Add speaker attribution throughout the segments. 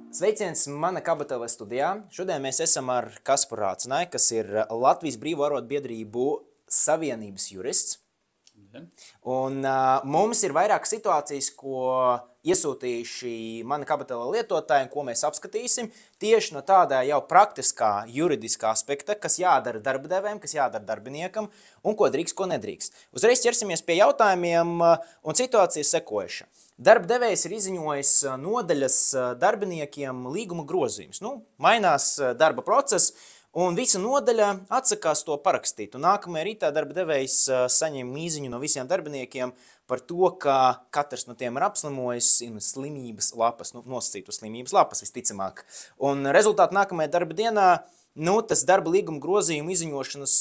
Speaker 1: Sveiciens mana KBTV studijā. Šodien mēs esam ar Kasparu Rācnai, kas ir Latvijas Brīvo arotbiedrību savienības jurists. Un mums ir vairākas situācijas, ko iesūtījuši mana KBTV lietotāji, ko mēs apskatīsim tieši no tādā jau praktiskā juridiskā aspekta, kas jādara darba devējiem, kas jādara darbiniekam un ko drīkst, ko nedrīkst. Uzreiz ķersimies pie jautājumiem un situācijas sekojuša. Darba devējs ir izziņojis nodaļas darbiniekiem līguma grozījumus. Mainās darba process, un visa nodaļa atsakās to parakstīt. Un nākamajā rītā darba devējs saņem īziņu no visiem darbiniekiem par to, ka katrs no tiem ir apslimojis slimības lapas, nosacītu slimības lapas visticamāk. Un rezultāti nākamajā darba dienā, tas darba līguma grozījuma izziņošanas,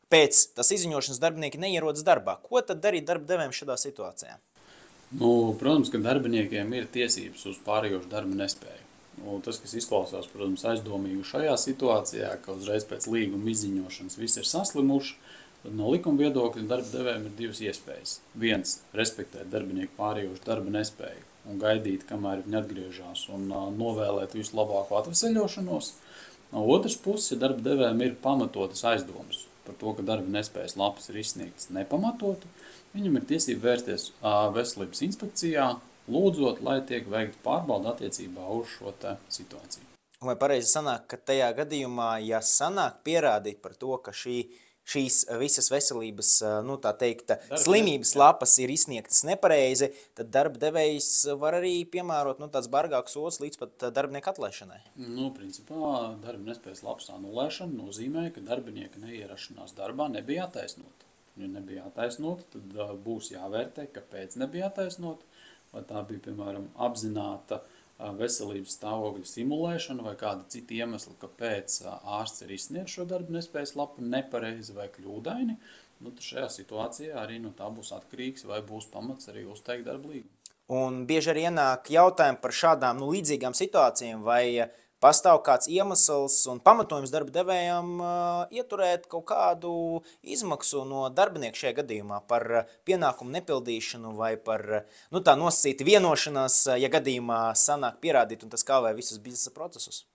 Speaker 1: pēc tas izziņošanas darbinieki neierodas darbā. Ko tad darīt darba devējiem šādā situācijā?
Speaker 2: Protams, ka darbiniekiem ir tiesības uz pārējošu darba nespēju. Tas, kas izklausās, protams, aizdomīgi šajā situācijā, ka uzreiz pēc līguma izziņošanas visi ir saslimuši, tad no likuma viedokļa darba devējiem ir divas iespējas. Viens – respektēt darbinieku pārējošu darba nespēju un gaidīt, kamēr viņi atgriežās un novēlēt visu labāko atveseļošanos. No otras puses, ja darba devējiem ir pamatotas aizdomas par to, ka darba nespējas lapas ir izsniegtas nepamatoti, viņam ir tiesība vērsties veselības inspekcijā, lūdzot, lai tiek veikta pārbauda attiecībā uz šo situāciju.
Speaker 1: Vai pareizi sanāk, ka tajā gadījumā, ja sanāk pierādīt par to, ka šīs visas veselības, slimības lapas ir izsniegtas nepareizi, tad darba devējs var arī piemērot tāds bargāks sods līdz pat darbinieku atlaišanai?
Speaker 2: Principā darba nespējas lapas anulēšana nozīmē, ka darbinieka neierašanās darbā nebija attaisnota. Ja nebija attaisnota, tad būs jāvērtē, kāpēc nebija attaisnota. Vai tā bija, piemēram, apzināta veselības stāvokļa simulēšana vai kāda cita iemesla, kāpēc ārsts ir izsniedz šo darba nespējas lapu nepareizi vai kļūdaini, tad šajā situācijā arī no tā būs atkarīgs, vai būs pamats arī uzteikt darba līgumu.
Speaker 1: Un bieži arī ienāk jautājumi par šādām līdzīgām situācijām, vai pastāv kāds iemesls un pamatojums darba devējām ieturēt kaut kādu izmaksu no darbinieka šajā gadījumā par pienākumu nepildīšanu vai par tā nosacīta vienošanās, ja gadījumā sanāk pierādīt un tas kavē visus biznesa procesus?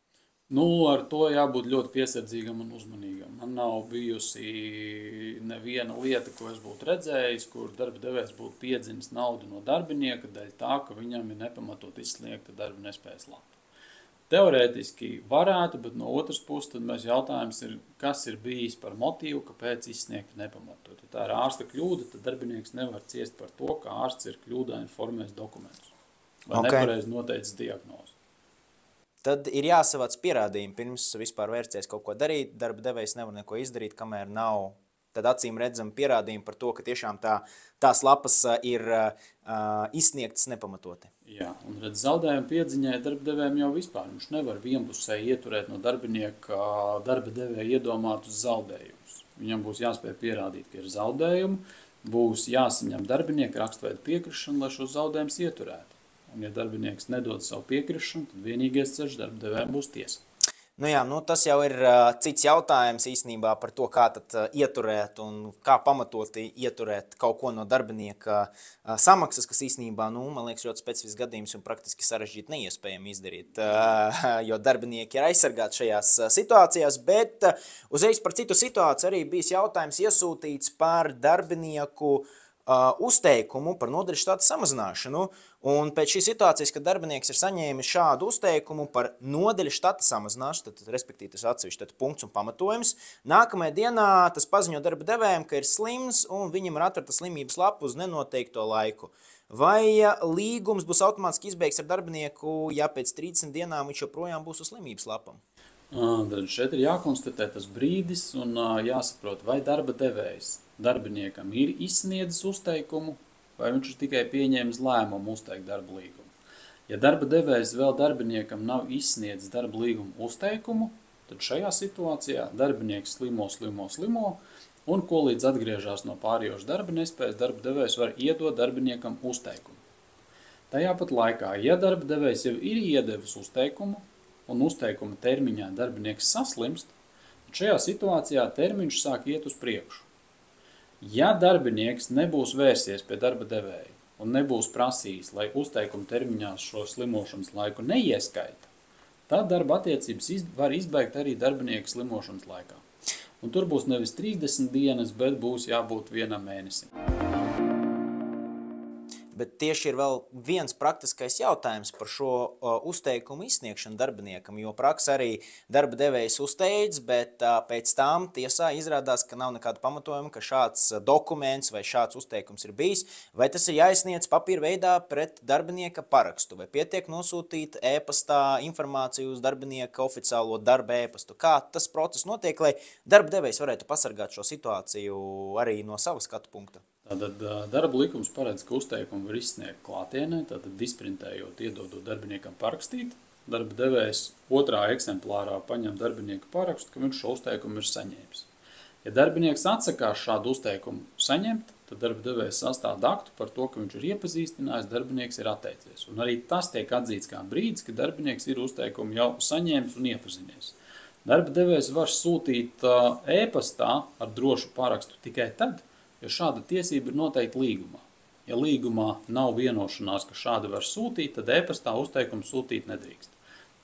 Speaker 2: Ar to jābūt ļoti piesardzīgam un uzmanīgam. Man nav bijusi neviena lieta, ko es būtu redzējis, kur darba devējs būtu piedzinis naudu no darbinieka dēļ tā, ka viņam ir nepamatot izsniegta darba nespējas lapa. Teorētiski varētu, bet no otras puses tad mēs jautājums ir, kas ir bijis par motīvu, kāpēc izsniegta nepamatot. Ja tā ir ārsta kļūda, tad darbinieks nevar ciest par to, ka ārsts ir kļūdaini formējis dokumentus vai nepareizi noteicis diagnozi.
Speaker 1: Tad ir jāsavāc pierādījumi pirms vispār vērsties kaut ko darīt. Darba devējs nevar neko izdarīt, kamēr nav tad acīm redzami pierādījumi par to, ka tiešām tās lapas ir izsniegtas nepamatoti.
Speaker 2: Jā, un redz, zaudējumu piedziņai darba devējiem jau vispār. Viņš nevar vienpusēji ieturēt no darbinieka darba devēja iedomātus zaudējumus. Viņam būs jāspēj pierādīt, ka ir zaudējumi, būs jāsaņem darbinieka rakstveida piekrišana, lai šos zaudējumus ieturētu. Un ja darbinieks nedod savu piekrišanu, tad vienīgais ceļš darba devējiem būs tiesa.
Speaker 1: Tas jau ir cits jautājums īstenībā par to, kā tad ieturēt un kā pamatoti ieturēt kaut ko no darbinieka samaksas, kas īstenībā, man liekas, ļoti specifisks gadījums un praktiski sarežģīti neiespējami izdarīt, jo darbinieki ir aizsargāti šajās situācijās, bet uzreiz par citu situāciju arī bijis jautājums iesūtīts par darbinieku uzteikumu par nodaļas štata samazināšanu, un pēc šīs situācijas, kad darbinieks ir saņēmis šādu uzteikumu par nodaļas štata samazināšanu, tad respektīvi tas atsevišķi punkts un pamatojums, nākamajā dienā tas paziņo darba devējiem, ka ir slims un viņam ir atrata slimības lapa uz nenoteikto laiku. Vai līgums būs automātiski izbeigts ar darbinieku, ja pēc 30 dienām viņš joprojām būs uz slimības lapam?
Speaker 2: Tad šeit ir jākonstatē tas brīdis un jāsaprot, vai darba devējs darbiniekam ir izsniedzis uzteikumu, vai viņš ir tikai pieņēmis lēmumu uzteikt darba līgumu. Ja darba devējs vēl darbiniekam nav izsniedzis darba līgumu uzteikumu, tad šajā situācijā darbinieks slimo, un ko līdz atgriežās no pārējošas darba nespējas, darba devējs var iedot darbiniekam uzteikumu. Tajā pat laikā, ja darba devējs jau ir iedevis uzteikumu, un uzteikuma termiņā darbinieks saslimst, tad šajā situācijā termiņš sāk iet uz priekšu. Ja darbinieks nebūs vērsies pie darba devēja un nebūs prasījis, lai uzteikuma termiņā šo slimošanas laiku neieskaita, tad darba attiecības var izbeigt arī darbinieka slimošanas laikā. Un tur būs nevis 30 dienas, bet būs jābūt 1 mēnesim.
Speaker 1: Bet tieši ir vēl viens praktiskais jautājums par šo uzteikumu izsniegšanu darbiniekam, jo praksē arī darba devējs uzteic, bet pēc tam tiesā izrādās, ka nav nekāda pamatojuma, ka šāds dokuments vai šāds uzteikums ir bijis, vai tas ir jāizsniedz papīra veidā pret darbinieka parakstu, vai pietiek nosūtīt e-pastā informāciju uz darbinieka oficiālo darba e-pastu. Kā tas process notiek, lai darba devējs varētu pasargāt šo situāciju arī no sava skatu punkta?
Speaker 2: Tātad darba likums paredz, ka uzteikumu var izsniegt klātienē, tātad disprintējot, iedodot darbiniekam parakstīt. Darba devējs 2. eksemplārā paņem darbinieka parakstu, ka viņš šo uzteikumu ir saņēmis. Ja darbinieks atsakās šādu uzteikumu saņemt, tad darba devējs sastāda aktu par to, ka viņš ir iepazīstinājis, darbinieks ir atteicies. Un arī tas tiek atzīts kā brīdis, ka darbinieks ir uzteikumu jau saņēmis un iepazinies. Darba devējs var sūtīt e-pastā ar drošu parakstu tikai tad, ja šāda tiesība ir noteikta līgumā. Ja līgumā nav vienošanās, ka šāda var sūtīt, tad e-pastā uzteikumu sūtīt nedrīkst.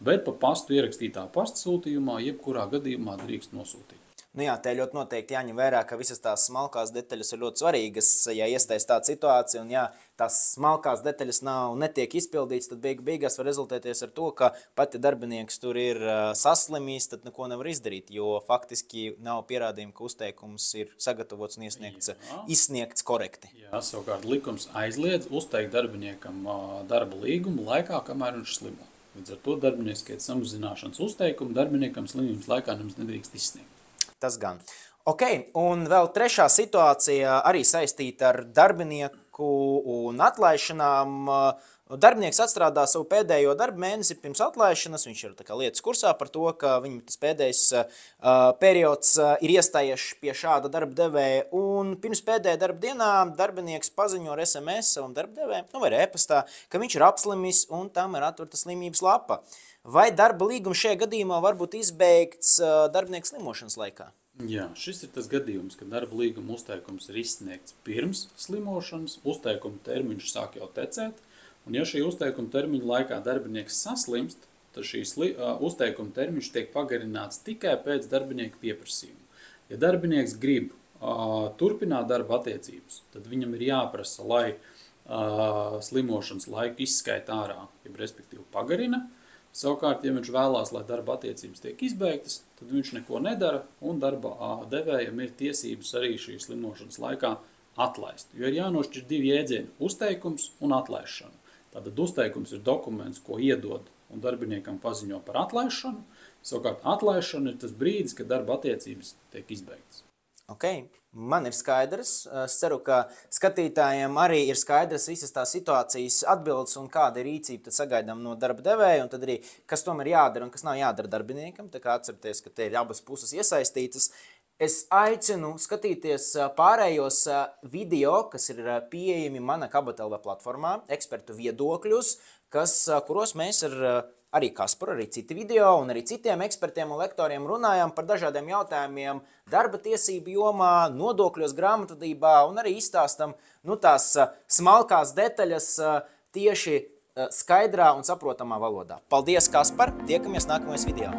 Speaker 2: Bet pa pastu ierakstītā pasta sūtījumā jebkurā gadījumā drīkst nosūtīt.
Speaker 1: Nu jā, te ļoti noteikti jāņem vērā, ka visas tās smalkās detaļas ir ļoti svarīgas. Ja iestājas tāda situācija un ja tās smalkās detaļas netiek izpildītas, tad beigās var rezultēties ar to, ka pati darbinieks tur ir saslimījis, tad neko nevar izdarīt, jo faktiski nav pierādījumi, ka uzteikums ir sagatavots un izsniegts korekti.
Speaker 2: Jā, savukārt likums aizliedz uzteikt darbiniekam darba līgumu laikā, kamēr viņš slimo. Līdz ar to darbinieks skaita samazināšanas uzteikumu darbiniekam slimības laikā nemaz nedrīkst izsniegt.
Speaker 1: Tas gan. Ok, un vēl trešā situācija arī saistīta ar darbinieku un atlaišanām. Darbinieks atstrādā savu pēdējo darba mēnesi pirms atlaišanas, viņš ir lietas kursā par to, ka viņam tas pēdējais periods ir iestājies pie šāda darba devēja, un pirms pēdējā darba dienā darbinieks paziņo ar SMS savam darba devējam, vai e-pastā, ka viņš ir apslimis un tam ir atverta slimības lapa. Vai darba līgums šajā gadījumā var būt izbeigts darbinieka slimošanas laikā?
Speaker 2: Jā, šis ir tas gadījums, ka darba līguma uzteikums ir izsniegts pirms slimošanas, uzteikuma termiņš sāk jau tecēt, un ja šī uzteikuma termiņa laikā darbinieks saslimst, tad šī uzteikuma termiņš tiek pagarināts tikai pēc darbinieka pieprasījuma. Ja darbinieks grib turpināt darba attiecības, tad viņam ir jāprasa, lai slimošanas laiku izskaita ārā, jeb respektīvi pagarina. Savukārt, ja viņš vēlās, lai darba attiecības tiek izbeigtas, tad viņš neko nedara, un darba devējam ir tiesības arī šīs slimošanas laikā atlaist. Jo ir jānošķir 2 jēdzieni – uzteikums un atlaišana. Tātad uzteikums ir dokuments, ko iedod un darbiniekam paziņo par atlaišanu. Savukārt, atlaišana ir tas brīdis, kad darba attiecības tiek izbeigtas.
Speaker 1: Ok, man ir skaidrs. Es ceru, ka skatītājiem arī ir skaidrs visas tās situācijas atbildes un kāda ir rīcība tad sagaidām no darba devēja un tad arī, kas tomēr jādara un kas nav jādara darbiniekam. Tā kā atcerieties, ka te ir abas puses iesaistītas. Es aicinu skatīties pārējos video, kas ir pieejami mana KBTLV platformā, ekspertu viedokļus, kuros mēs ar arī Kasparu, arī citi video un arī citiem ekspertiem un lektoriem runājam par dažādiem jautājumiem darba tiesību jomā, nodokļos, grāmatvedībā un arī izstāstam tās smalkās detaļas tieši skaidrā un saprotamā valodā. Paldies, Kaspar! Tiekamies nākamajos video!